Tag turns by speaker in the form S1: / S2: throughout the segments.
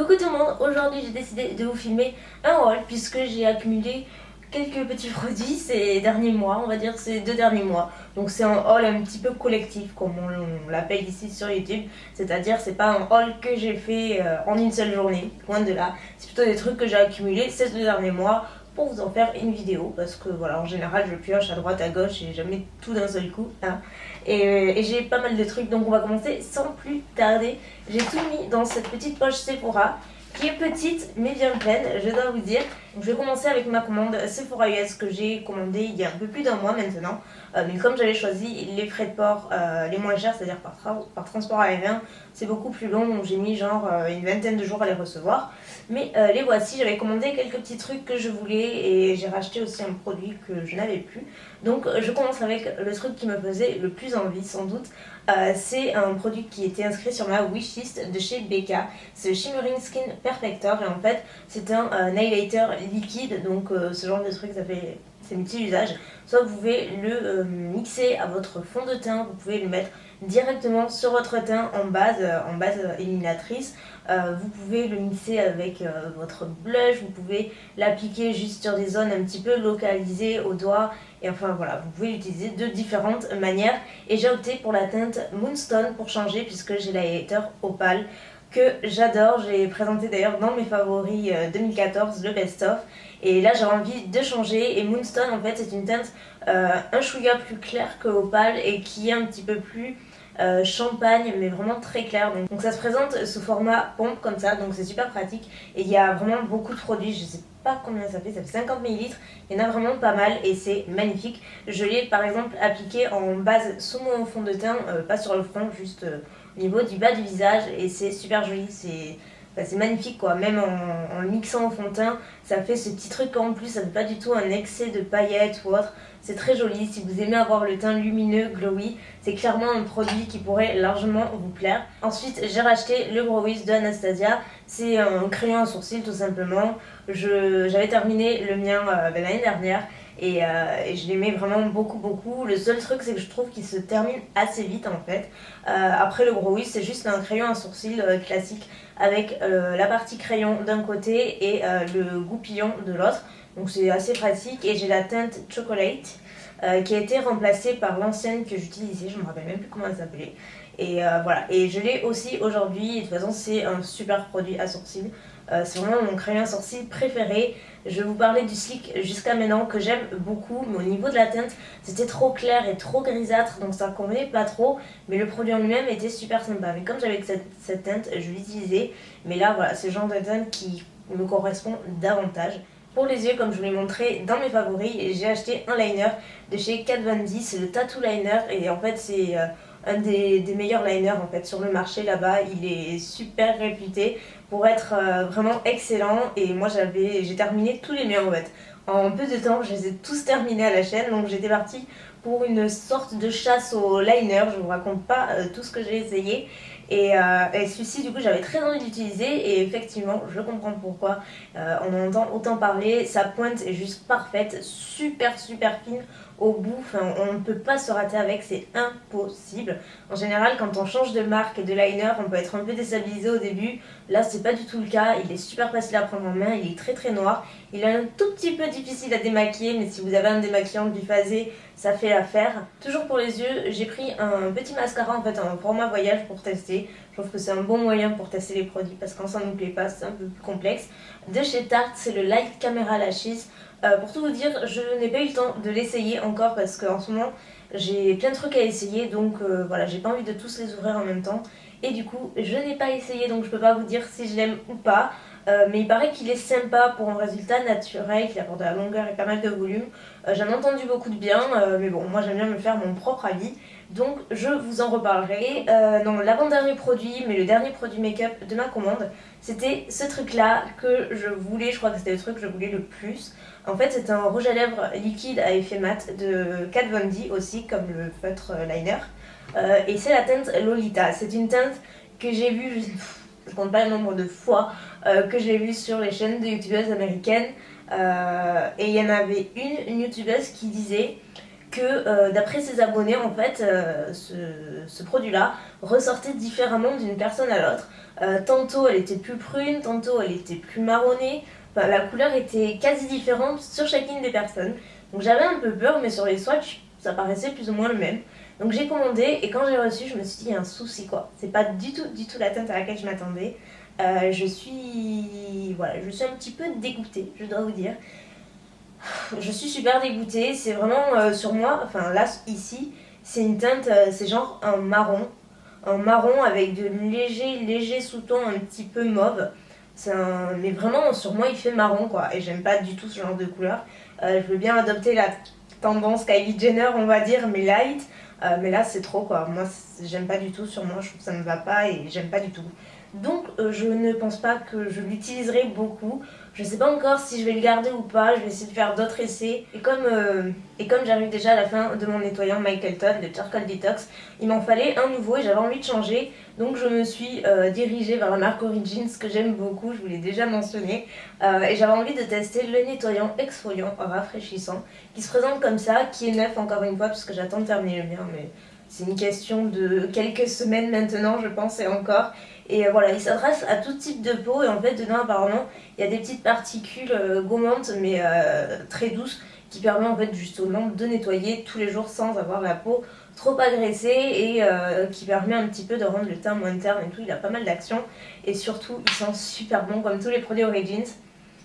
S1: Coucou tout le monde, aujourd'hui j'ai décidé de vous filmer un haul puisque j'ai accumulé quelques petits produits ces derniers mois, on va dire ces 2 derniers mois. Donc c'est un haul un petit peu collectif comme on l'appelle ici sur YouTube, c'est-à-dire c'est pas un haul que j'ai fait en une seule journée, loin de là. C'est plutôt des trucs que j'ai accumulés ces 2 derniers mois pour vous en faire une vidéo parce que voilà, en général je pioche à droite à gauche et jamais tout d'un seul coup hein. Et j'ai pas mal de trucs, donc on va commencer sans plus tarder. J'ai tout mis dans cette petite poche Sephora qui est petite mais bien pleine, je dois vous dire. Donc je vais commencer avec ma commande Sephora US que j'ai commandée il y a un peu plus d'un mois maintenant. Mais comme j'avais choisi les frais de port les moins chers, c'est-à-dire par transport aérien, c'est beaucoup plus long, donc j'ai mis genre une vingtaine de jours à les recevoir. Mais les voici, j'avais commandé quelques petits trucs que je voulais et j'ai racheté aussi un produit que je n'avais plus. Donc je commence avec le truc qui me faisait le plus envie sans doute. C'est un produit qui était inscrit sur ma wishlist de chez Becca. C'est le Shimmering Skin Perfector et en fait c'est un highlighter liquide, donc ce genre de truc c'est multi-usage. Soit vous pouvez le mixer à votre fond de teint, vous pouvez le mettre directement sur votre teint en base éliminatrice. Vous pouvez le mixer avec votre blush, vous pouvez l'appliquer juste sur des zones un petit peu localisées au doigt. Et enfin voilà, vous pouvez l'utiliser de différentes manières. Et j'ai opté pour la teinte Moonstone pour changer puisque j'ai l'highlighter Opale que j'adore. J'ai présenté d'ailleurs dans mes favoris 2014 le best-of. Et là j'ai envie de changer et Moonstone en fait c'est une teinte un chouïa plus claire que Opale et qui est un petit peu plus champagne mais vraiment très clair. Donc ça se présente sous format pompe comme ça, donc c'est super pratique et il y a vraiment beaucoup de produits, je sais pas combien ça fait 50 ml, il y en a vraiment pas mal et c'est magnifique. Je l'ai par exemple appliqué en base sous mon fond de teint, pas sur le front, juste au niveau du bas du visage et c'est super joli, c'est magnifique quoi, même en le mixant au fond de teint, ça fait ce petit truc en plus, ça fait pas du tout un excès de paillettes ou autre, c'est très joli. Si vous aimez avoir le teint lumineux, glowy, c'est clairement un produit qui pourrait largement vous plaire. Ensuite, j'ai racheté le Brow Wiz de Anastasia, c'est un crayon à sourcils tout simplement. J'avais terminé le mien l'année dernière et je l'aimais vraiment beaucoup. Le seul truc c'est que je trouve qu'il se termine assez vite en fait. Après le Brow Wiz c'est juste un crayon à sourcils classique avec la partie crayon d'un côté et le goupillon de l'autre. Donc c'est assez pratique et j'ai la teinte Chocolate qui a été remplacée par l'ancienne que j'utilisais, je me rappelle même plus comment elle s'appelait. Et voilà, et je l'ai aussi aujourd'hui et de toute façon c'est un super produit à sourcils. C'est vraiment mon crayon à sourcils préféré. Je vous parlais du Sleek jusqu'à maintenant que j'aime beaucoup, mais au niveau de la teinte c'était trop clair et trop grisâtre donc ça ne convenait pas trop, mais le produit en lui-même était super sympa. Mais comme j'avais cette teinte je l'utilisais, mais là voilà c'est le genre de teinte qui me correspond davantage. Pour les yeux, comme je vous l'ai montré dans mes favoris, j'ai acheté un liner de chez Kat Von D, c'est le Tattoo Liner et en fait c'est un des meilleurs liners en fait sur le marché là-bas. Il est super réputé pour être vraiment excellent et moi j'ai terminé tous les miens en fait. En peu de temps, je les ai tous terminés à la chaîne, donc j'étais partie pour une sorte de chasse au liner. Je vous raconte pas tout ce que j'ai essayé. Et celui-ci, du coup, j'avais très envie d'utiliser et effectivement, je comprends pourquoi. On en entend autant parler. Sa pointe est juste parfaite, super fine au bout. Enfin, on ne peut pas se rater avec, c'est impossible. En général, quand on change de marque et de liner, on peut être un peu déstabilisé au début. Là, c'est pas du tout le cas. Il est super facile à prendre en main. Il est très noir. Il est un tout petit peu difficile à démaquiller, mais si vous avez un démaquillant biphasé, ça fait l'affaire. Toujours pour les yeux, j'ai pris un petit mascara en fait en format voyage pour tester. Je trouve que c'est un bon moyen pour tester les produits parce que quand ça ne nous plaît pas, c'est un peu plus complexe. De chez Tarte, c'est le Light Camera Lashes. Pour tout vous dire, je n'ai pas eu le temps de l'essayer encore parce qu'en ce moment, j'ai plein de trucs à essayer. Donc voilà, j'ai pas envie de tous les ouvrir en même temps. Et du coup, je n'ai pas essayé donc je peux pas vous dire si je l'aime ou pas. Mais il paraît qu'il est sympa pour un résultat naturel, qu'il apporte de la longueur et pas mal de volume. J'en ai entendu beaucoup de bien, mais bon, moi j'aime bien me faire mon propre avis. Donc je vous en reparlerai. Non, l'avant-dernier produit, mais le dernier produit make-up de ma commande, c'était ce truc-là que je voulais, je crois que c'était le truc que je voulais le plus. En fait, c'est un rouge à lèvres liquide à effet mat de Kat Von D aussi, comme le feutre liner. Et c'est la teinte Lolita. C'est une teinte que j'ai vue, je compte pas le nombre de fois que j'ai vue sur les chaînes de youtubeuses américaines. Et il y en avait une youtubeuse qui disait que d'après ses abonnés, en fait, ce produit-là ressortait différemment d'une personne à l'autre. Tantôt elle était plus prune, tantôt elle était plus marronnée. Enfin, la couleur était quasi différente sur chacune des personnes. Donc j'avais un peu peur, mais sur les swatchs, ça paraissait plus ou moins le même. Donc j'ai commandé et quand j'ai reçu, je me suis dit, il y a un souci quoi. C'est pas du tout la teinte à laquelle je m'attendais. Je suis un petit peu dégoûtée, je dois vous dire. Je suis super dégoûtée, c'est vraiment sur moi, enfin là, ici, c'est une teinte, c'est genre un marron avec de légers sous-tons un petit peu mauve. Mais vraiment, sur moi, il fait marron quoi, et j'aime pas du tout ce genre de couleur. Je veux bien adopter la tendance Kylie Jenner, on va dire, mais light, mais là, c'est trop quoi. Moi, j'aime pas du tout sur moi, je trouve que ça me va pas et j'aime pas du tout. Donc je ne pense pas que je l'utiliserai beaucoup. Je sais pas encore si je vais le garder ou pas, je vais essayer de faire d'autres essais. Et comme j'arrive déjà à la fin de mon nettoyant Michael Todd, le Charcoal Detox, il m'en fallait un nouveau et j'avais envie de changer. Donc je me suis dirigée vers la marque Origins que j'aime beaucoup, je vous l'ai déjà mentionné. Et j'avais envie de tester le nettoyant exfoliant rafraîchissant qui se présente comme ça, qui est neuf encore une fois parce que j'attends de terminer le mien. Mais c'est une question de quelques semaines maintenant, je pense, et encore. Et voilà, il s'adresse à tout type de peau et en fait dedans apparemment il y a des petites particules gommantes mais très douces qui permettent en fait justement de nettoyer tous les jours sans avoir la peau trop agressée et qui permet un petit peu de rendre le teint moins terne et tout. Il a pas mal d'actions et surtout il sent super bon comme tous les produits Origins.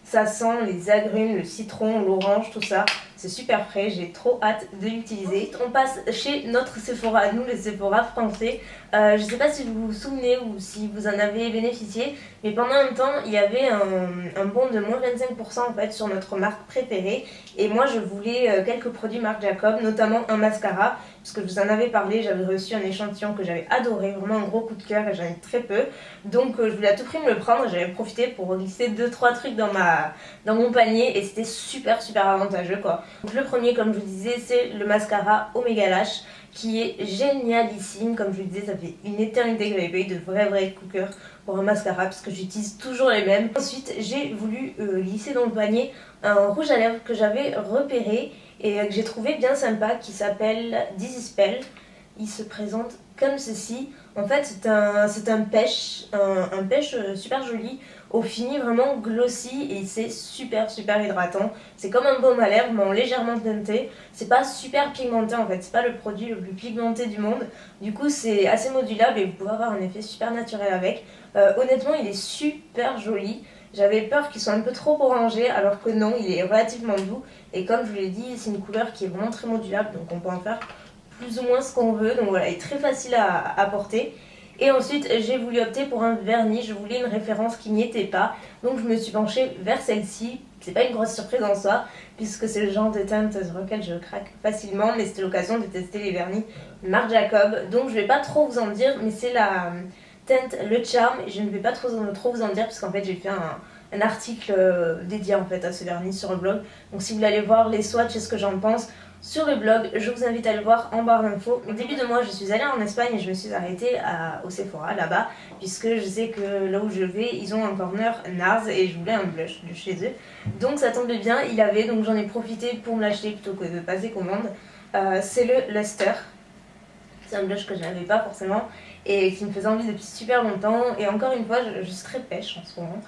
S1: Ça sent les agrumes, le citron, l'orange, tout ça. C'est super frais, j'ai trop hâte de l'utiliser. On passe chez notre Sephora, nous les Sephora français. Je sais pas si vous vous souvenez ou si vous en avez bénéficié, mais pendant un temps, il y avait un bon de moins 25% en fait sur notre marque préférée. Et moi, je voulais quelques produits Marc Jacob, notamment un mascara, parce que je vous en avais parlé, j'avais reçu un échantillon que j'avais adoré, vraiment un gros coup de cœur et j'en ai très peu. Donc je voulais à tout prix me le prendre et j'avais profité pour glisser 2-3 trucs dans mon panier et c'était super avantageux quoi. Donc le premier, comme je vous disais, c'est le mascara Omega Lash qui est génialissime. Comme je vous disais, ça fait une éternité que j'avais pas eu de vrai coup de cœur pour un mascara parce que j'utilise toujours les mêmes. Ensuite, j'ai voulu glisser dans le panier un rouge à lèvres que j'avais repéré et que j'ai trouvé bien sympa qui s'appelle Dizzy Spell. Il se présente comme ceci. En fait, c'est un pêche super joli, au fini vraiment glossy et c'est super hydratant. C'est comme un baume à lèvres mais en légèrement teinté. C'est pas super pigmenté en fait, c'est pas le produit le plus pigmenté du monde. Du coup, c'est assez modulable et vous pouvez avoir un effet super naturel avec. Honnêtement, il est super joli. J'avais peur qu'il soit un peu trop orangé alors que non, il est relativement doux. Et comme je vous l'ai dit, c'est une couleur qui est vraiment très modulable donc on peut en faire plus ou moins ce qu'on veut, donc voilà, il est très facile à porter. Et ensuite j'ai voulu opter pour un vernis, je voulais une référence qui n'y était pas, donc je me suis penchée vers celle-ci. C'est pas une grosse surprise en soi, puisque c'est le genre de teinte sur lequel je craque facilement, mais c'était l'occasion de tester les vernis Marc Jacob, donc je vais pas trop vous en dire, mais c'est la teinte Le Charme, et je ne vais pas trop vous en dire, parce qu'en fait j'ai fait un article dédié en fait à ce vernis sur le blog, donc si vous voulez aller voir les swatchs et ce que j'en pense, sur le blog, je vous invite à le voir en barre d'infos. Au début de mois, je suis allée en Espagne et je me suis arrêtée au Sephora là-bas, puisque je sais que là où je vais, ils ont un corner NARS et je voulais un blush de chez eux. Donc ça tombait bien, il avait, donc j'en ai profité pour me l'acheter plutôt que de passer commande. C'est le Luster. C'est un blush que je n'avais pas forcément et qui me faisait envie depuis super longtemps. Et encore une fois, je suis très pêche en ce moment.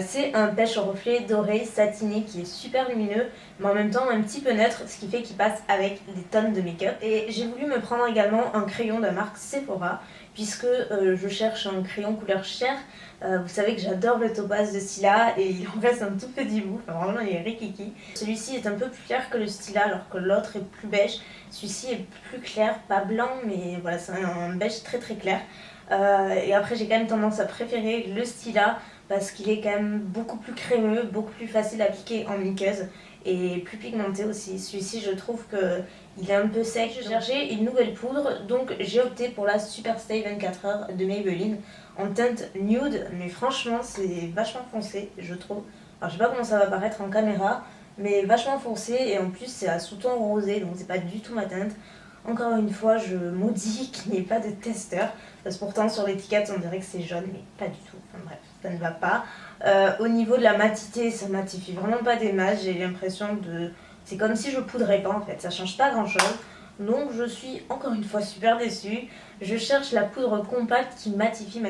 S1: C'est un pêche au reflet doré satiné qui est super lumineux mais en même temps un petit peu neutre, ce qui fait qu'il passe avec des tonnes de make-up. Et j'ai voulu me prendre également un crayon de la marque Sephora puisque je cherche un crayon couleur chair. Vous savez que j'adore le topaz de Stila et il en reste un tout petit bout, enfin vraiment il est rikiki. Celui-ci est un peu plus clair que le Stila alors que l'autre est plus beige. Celui-ci est plus clair, pas blanc mais voilà, c'est un beige très clair. Et après j'ai quand même tendance à préférer le Stila parce qu'il est quand même beaucoup plus crémeux, beaucoup plus facile à appliquer en muqueuse et plus pigmenté aussi. Celui-ci je trouve qu'il est un peu sec. Je cherchais une nouvelle poudre donc j'ai opté pour la Super Stay 24 heures de Maybelline en teinte nude, mais franchement c'est vachement foncé je trouve. Alors je sais pas comment ça va paraître en caméra mais vachement foncé et en plus c'est à sous-ton rosé donc c'est pas du tout ma teinte. Encore une fois, je maudis qu'il n'y ait pas de testeur, parce que pourtant sur l'étiquette on dirait que c'est jaune, mais pas du tout. Enfin bref, ça ne va pas. Au niveau de la matité, ça matifie vraiment pas des masses. J'ai l'impression de c'est comme si je poudrais pas en fait, ça change pas grand chose. Donc je suis encore une fois super déçue. Je cherche la poudre compacte qui matifie.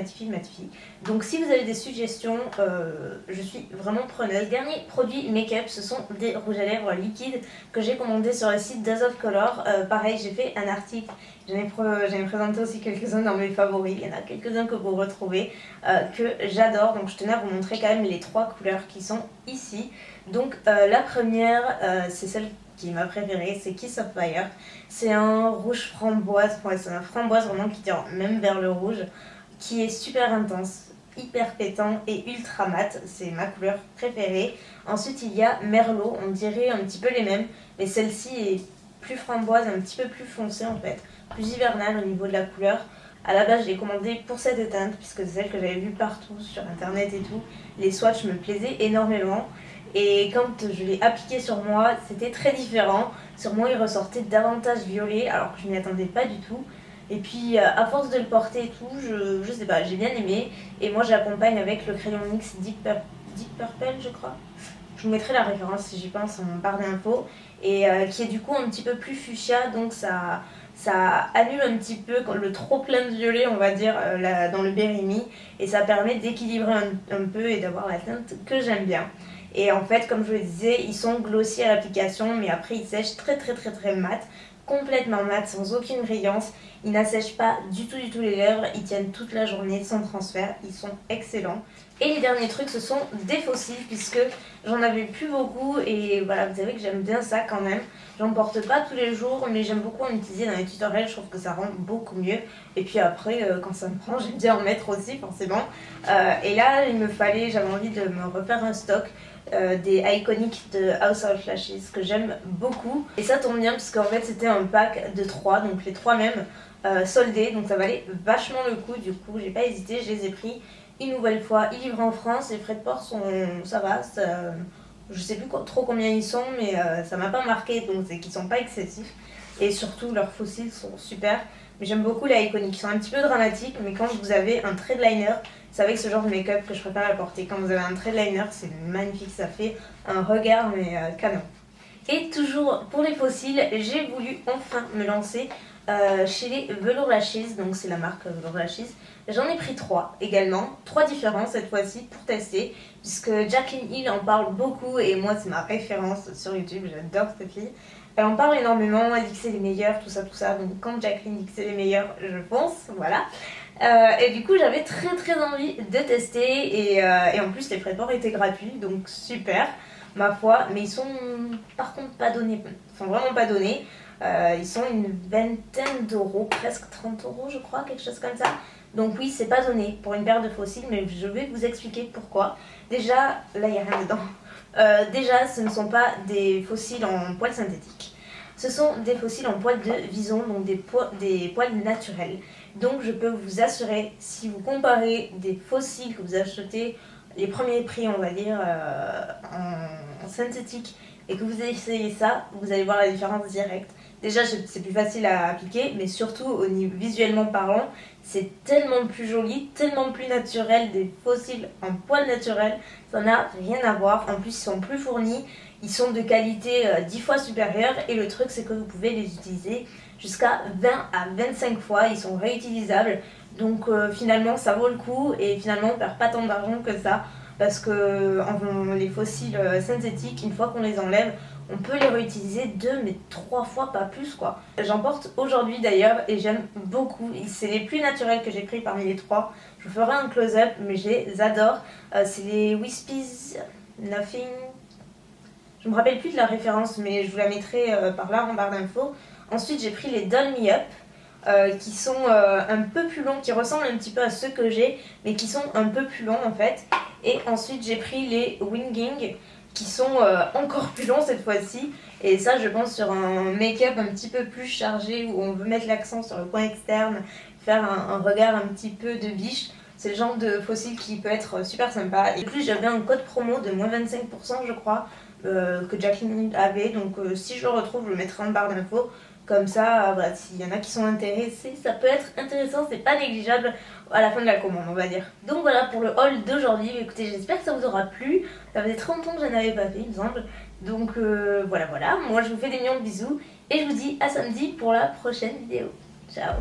S1: Donc si vous avez des suggestions, je suis vraiment preneuse. Dernier produit make-up, ce sont des rouges à lèvres liquides que j'ai commandés sur le site Dose of Color. Pareil, j'ai fait un article, j'en ai présenté aussi quelques-uns dans mes favoris. Il y en a quelques-uns que vous retrouvez, que j'adore. Donc je tenais à vous montrer quand même les 3 couleurs qui sont ici. Donc la première, c'est celle qui est ma préférée, c'est Kiss of Fire. C'est un rouge framboise, c'est un framboise vraiment qui tire même vers le rouge, qui est super intense, hyper pétant et ultra mat. C'est ma couleur préférée. Ensuite il y a Merlot, on dirait un petit peu les mêmes, mais celle-ci est plus framboise, un petit peu plus foncée en fait, plus hivernale au niveau de la couleur. À la base, je l'ai commandée pour cette teinte, puisque c'est celle que j'avais vue partout sur internet et tout. Les swatchs me plaisaient énormément. Et quand je l'ai appliqué sur moi, c'était très différent. Sur moi, il ressortait davantage violet, alors que je m'y attendais pas du tout. Et puis, à force de le porter et tout, je sais pas, j'ai bien aimé. Et moi, j'accompagne avec le crayon NYX Deep Purple, je crois. Je vous mettrai la référence si j'y pense en barre d'infos. Et qui est du coup un petit peu plus fuchsia, donc ça annule un petit peu le trop plein de violet, on va dire, dans le Berry Me. Et ça permet d'équilibrer un peu et d'avoir la teinte que j'aime bien. Et en fait, comme je le disais, ils sont glossy à l'application, mais après ils sèchent très mat, complètement mat, sans aucune brillance. Ils n'assèchent pas du tout les lèvres, ils tiennent toute la journée sans transfert, ils sont excellents. Et les derniers trucs, ce sont des fossiles, puisque j'en avais plus beaucoup, et voilà, vous savez que j'aime bien ça quand même. J'en porte pas tous les jours, mais j'aime beaucoup en utiliser dans les tutoriels, je trouve que ça rend beaucoup mieux. Et puis après, quand ça me prend, j'aime bien en mettre aussi, forcément. Et là, j'avais envie de me refaire un stock. Des iconiques de House of Lashes que j'aime beaucoup, et ça tombe bien parce qu'en fait c'était un pack de 3, donc les 3 mêmes soldés, donc ça valait vachement le coup. Du coup j'ai pas hésité, je les ai pris une nouvelle fois. Ils livrent en France, les frais de port sont, ça va, je sais plus trop combien ils sont, mais ça m'a pas marqué, donc c'est qu'ils sont pas excessifs, et surtout leurs fossiles sont super. Mais j'aime beaucoup les iconiques, ils sont un petit peu dramatiques, mais quand vous avez un trait de liner, c'est avec ce genre de make-up que je préfère la porter. Quand vous avez un trait de liner, c'est magnifique, ça fait un regard mais canon. Et toujours pour les fossiles, j'ai voulu enfin me lancer chez les Velour Lashes, donc c'est la marque Velour Lashes. J'en ai pris 3 également, 3 différents cette fois-ci pour tester, puisque Jaclyn Hill en parle beaucoup et moi c'est ma référence sur YouTube, j'adore cette fille. Elle en parle énormément, elle dit que c'est les meilleurs, tout ça, donc quand Jaclyn dit que c'est les meilleurs, je pense, voilà. Et du coup j'avais très envie de tester, et en plus les frais de port étaient gratuits, donc super ma foi, mais ils sont par contre pas donnés, ils sont vraiment pas donnés. Ils sont une vingtaine d'euros, presque 30 € je crois, quelque chose comme ça. Donc oui, c'est pas donné pour une paire de fossiles, mais je vais vous expliquer pourquoi. Déjà, là il n'y a rien dedans. Déjà, ce ne sont pas des fossiles en poils synthétiques. Ce sont des fossiles en poils de vison, donc des poils naturels. Donc je peux vous assurer, si vous comparez des fossiles que vous achetez, les premiers prix on va dire, en synthétique, et que vous essayez ça, vous allez voir la différence directe. Déjà c'est plus facile à appliquer, mais surtout au niveau visuellement parlant, c'est tellement plus joli, tellement plus naturel. Des fossiles en poils naturels, ça n'a rien à voir. En plus ils sont plus fournis, ils sont de qualité 10 fois supérieure, et le truc c'est que vous pouvez les utiliser jusqu'à 20 à 25 fois, ils sont réutilisables. Donc finalement ça vaut le coup, et finalement on perd pas tant d'argent que ça, parce que les fossiles synthétiques, une fois qu'on les enlève, on peut les réutiliser 2 mais 3 fois, pas plus quoi. J'en porte aujourd'hui d'ailleurs et j'aime beaucoup, c'est les plus naturels que j'ai pris parmi les 3. Je vous ferai un close-up, mais je les adore. C'est les Wispies Nothing, je me rappelle plus de la référence, mais je vous la mettrai par là en barre d'infos. Ensuite j'ai pris les Doll Me Up, qui sont un peu plus longs, qui ressemblent un petit peu à ceux que j'ai, mais qui sont un peu plus longs en fait. Et ensuite j'ai pris les Winging, qui sont encore plus longs cette fois-ci. Et ça je pense sur un make-up un petit peu plus chargé, où on veut mettre l'accent sur le coin externe, faire un regard un petit peu de biche. C'est le genre de fossile qui peut être super sympa. Et plus j'avais un code promo de moins 25% je crois, que Jaclyn avait, donc si je le retrouve je le mettrai en barre d'infos. Comme ça, voilà, s'il y en a qui sont intéressés, ça peut être intéressant, c'est pas négligeable à la fin de la commande, on va dire. Donc voilà pour le haul d'aujourd'hui. Écoutez, j'espère que ça vous aura plu. Ça faisait très longtemps que je n'avais pas fait, il me semble. Donc voilà. Moi, je vous fais des millions de bisous et je vous dis à samedi pour la prochaine vidéo. Ciao.